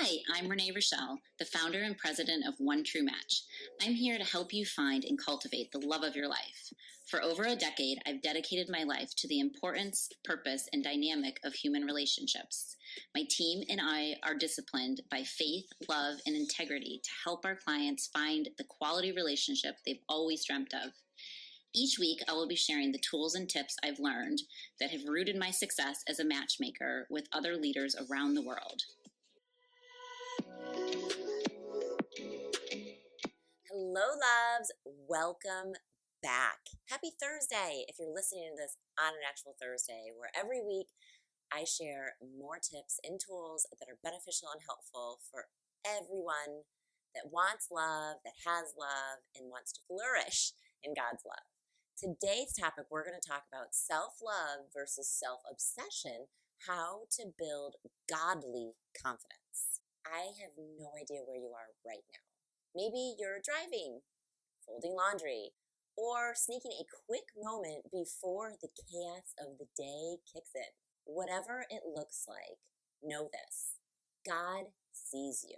Hi, I'm Renee Rochelle, the founder and president of One True Match. I'm here to help you find and cultivate the love of your life. For over a decade, I've dedicated my life to the importance, purpose, and dynamic of human relationships. My team and I are disciplined by faith, love, and integrity to help our clients find the quality relationship they've always dreamt of. Each week, I will be sharing the tools and tips I've learned that have rooted my success as a matchmaker with other leaders around the world. Hello, loves. Welcome back. Happy Thursday if you're listening to this on an actual Thursday, where every week I share more tips and tools that are beneficial and helpful for everyone that wants love, that has love, and wants to flourish in God's love. Today's topic, we're going to talk about self-love versus self-obsession, how to build godly confidence. I have no idea where you are right now. Maybe you're driving, folding laundry, or sneaking a quick moment before the chaos of the day kicks in. Whatever it looks like, know this: God sees you.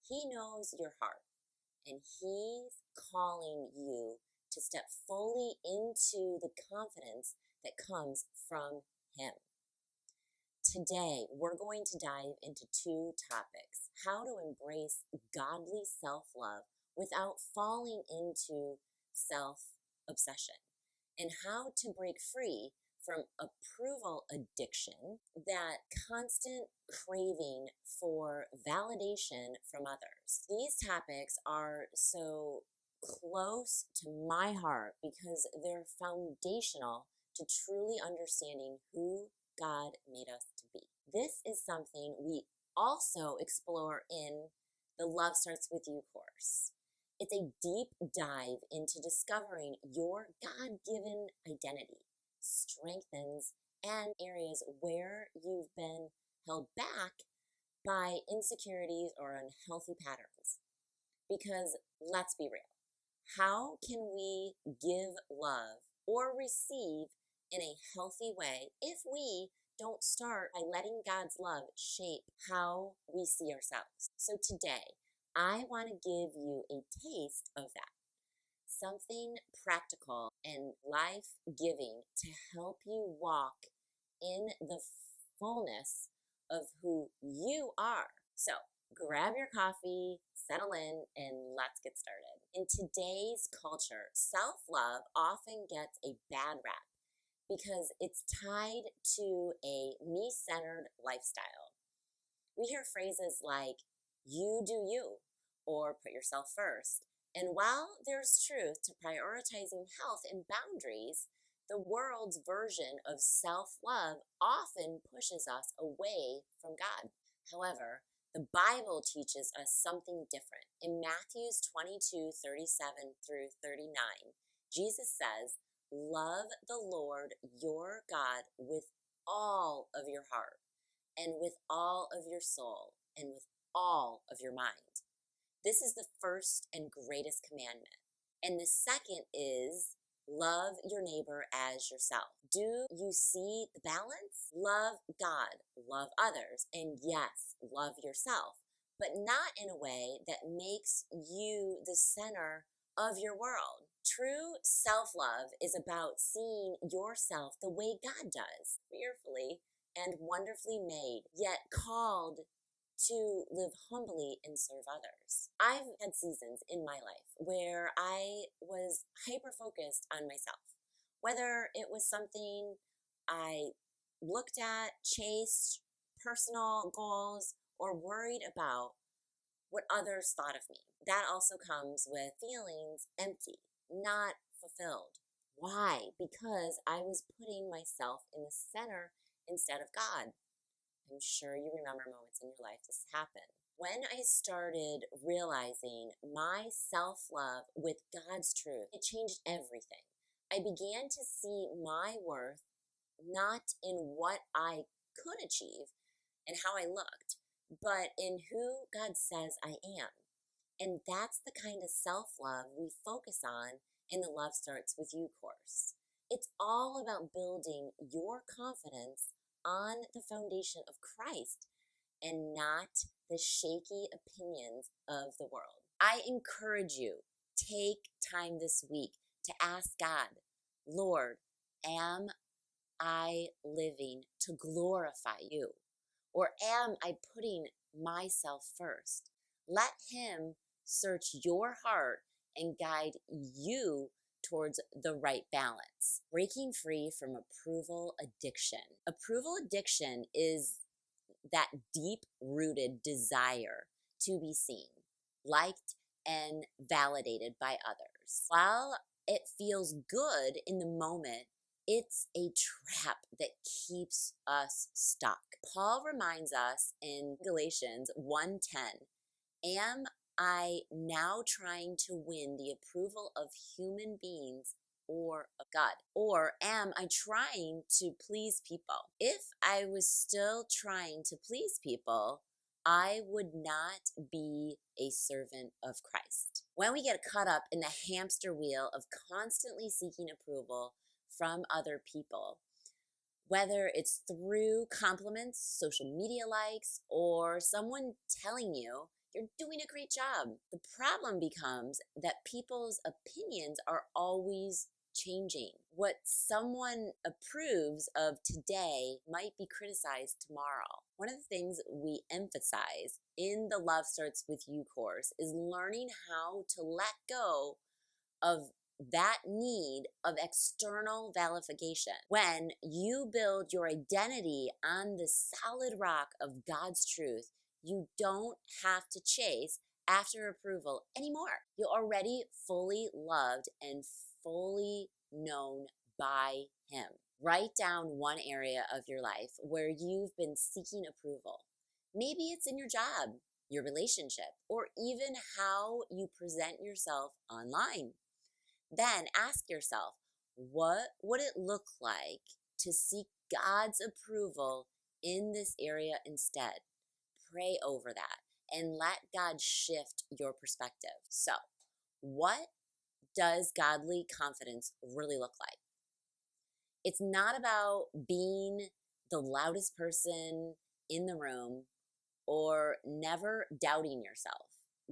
He knows your heart, and He's calling you to step fully into the confidence that comes from Him. Today, we're going to dive into two topics: how to embrace godly self-love without falling into self-obsession, and how to break free from approval addiction, that constant craving for validation from others. These topics are so close to my heart because they're foundational to truly understanding who God made us to be. This is something we also explore in the Love Starts With You course. It's a deep dive into discovering your God-given identity, strengthens, and areas where you've been held back by insecurities or unhealthy patterns. Because let's be real, how can we give love or receive in a healthy way if we don't start by letting God's love shape how we see ourselves? So today, I want to give you a taste of that. Something practical and life-giving to help you walk in the fullness of who you are. So grab your coffee, settle in, and let's get started. In today's culture, self-love often gets a bad rap because it's tied to a me-centered lifestyle. We hear phrases like, you do you, or put yourself first. And while there's truth to prioritizing health and boundaries, the world's version of self-love often pushes us away from God. However, the Bible teaches us something different. In Matthew 22:37 through 39, Jesus says, love the Lord your God with all of your heart, and with all of your soul, and with all of your mind. This is the first and greatest commandment. And the second is, love your neighbor as yourself. Do you see the balance? Love God, love others, and yes, love yourself, but not in a way that makes you the center of your world. True self-love is about seeing yourself the way God does, fearfully and wonderfully made, yet called to live humbly and serve others. I've had seasons in my life where I was hyper-focused on myself, whether it was something I looked at, chased, personal goals, or worried about what others thought of me. That also comes with feelings empty, not fulfilled. Why? Because I was putting myself in the center instead of God. I'm sure you remember moments in your life this happened. When I started realizing my self-love with God's truth, it changed everything. I began to see my worth not in what I could achieve and how I looked, but in who God says I am. And that's the kind of self-love we focus on in the Love Starts With You course. It's all about building your confidence on the foundation of Christ and not the shaky opinions of the world. I encourage you, take time this week to ask God, Lord, am I living to glorify you? Or am I putting myself first? Let Him search your heart and guide you towards the right balance. Breaking free from approval addiction. Approval addiction is that deep-rooted desire to be seen, liked, and validated by others. While it feels good in the moment, it's a trap that keeps us stuck. Paul reminds us in Galatians 1:10, am I now trying to win the approval of human beings or of God? Or am I trying to please people? If I was still trying to please people, I would not be a servant of Christ. When we get caught up in the hamster wheel of constantly seeking approval from other people, whether it's through compliments, social media likes, or someone telling you you're doing a great job, the problem becomes that people's opinions are always changing. What someone approves of today might be criticized tomorrow. One of the things we emphasize in the Love Starts With You course is learning how to let go of that need of external validation. When you build your identity on the solid rock of God's truth, you don't have to chase after approval anymore. You're already fully loved and fully known by Him. Write down one area of your life where you've been seeking approval. Maybe it's in your job, your relationship, or even how you present yourself online. Then ask yourself, what would it look like to seek God's approval in this area instead? Pray over that and let God shift your perspective. So, what does godly confidence really look like? It's not about being the loudest person in the room or never doubting yourself.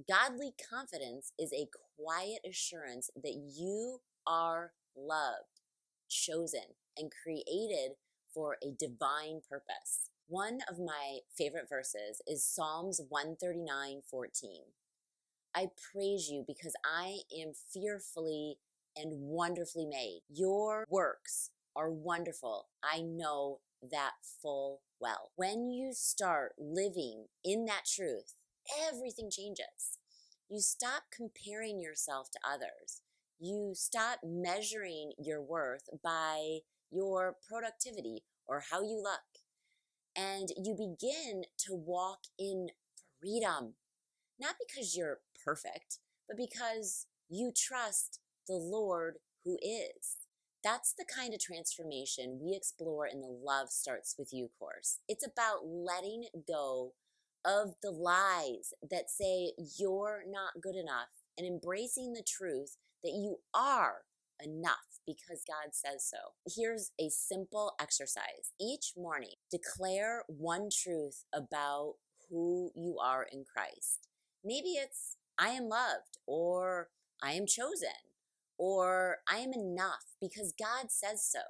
Godly confidence is a quiet assurance that you are loved, chosen, and created for a divine purpose. One of my favorite verses is Psalms 139:14. I praise you because I am fearfully and wonderfully made. Your works are wonderful. I know that full well. When you start living in that truth, everything changes. You stop comparing yourself to others. You stop measuring your worth by your productivity or how you look. And you begin to walk in freedom, not because you're perfect, but because you trust the Lord who is. That's the kind of transformation we explore in the Love Starts With You course. It's about letting go of the lies that say you're not good enough and embracing the truth that you are enough because God says so. Here's a simple exercise. Each morning, declare one truth about who you are in Christ. Maybe it's, I am loved, or I am chosen, or I am enough because God says so.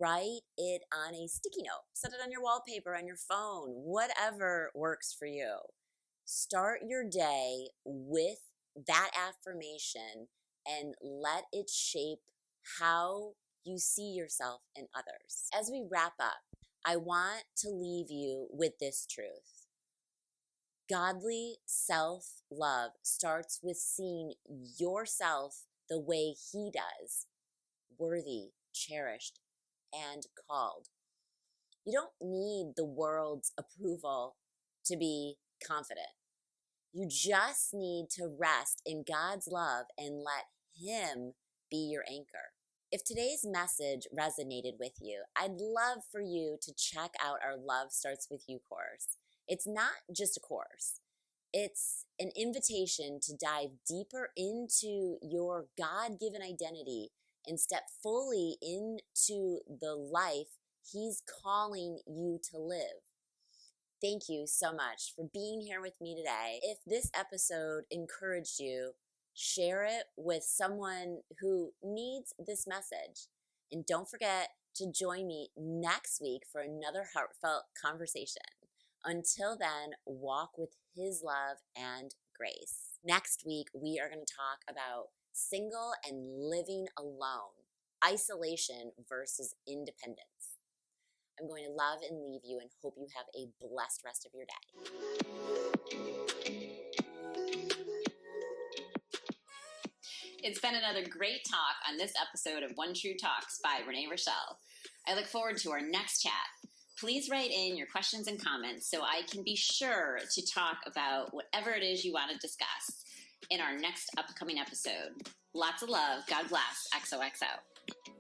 Write it on a sticky note. Set it on your wallpaper, on your phone, whatever works for you. Start your day with that affirmation and let it shape how you see yourself and others. As we wrap up, I want to leave you with this truth. Godly self-love starts with seeing yourself the way He does, worthy, cherished, and called. You don't need the world's approval to be confident. You just need to rest in God's love and let Him be your anchor. If today's message resonated with you, I'd love for you to check out our Love Starts With You course. It's not just a course. It's an invitation to dive deeper into your God-given identity and step fully into the life He's calling you to live. Thank you so much for being here with me today. If this episode encouraged you, share it with someone who needs this message. And don't forget to join me next week for another heartfelt conversation. Until then, walk with His love and grace. Next week, we are going to talk about single and living alone, isolation versus independence. I'm going to love and leave you and hope you have a blessed rest of your day. It's been another great talk on this episode of One True Talks by Renee Rochelle. I look forward to our next chat. Please write in your questions and comments so I can be sure to talk about whatever it is you want to discuss in our next upcoming episode. Lots of love. God bless. XOXO.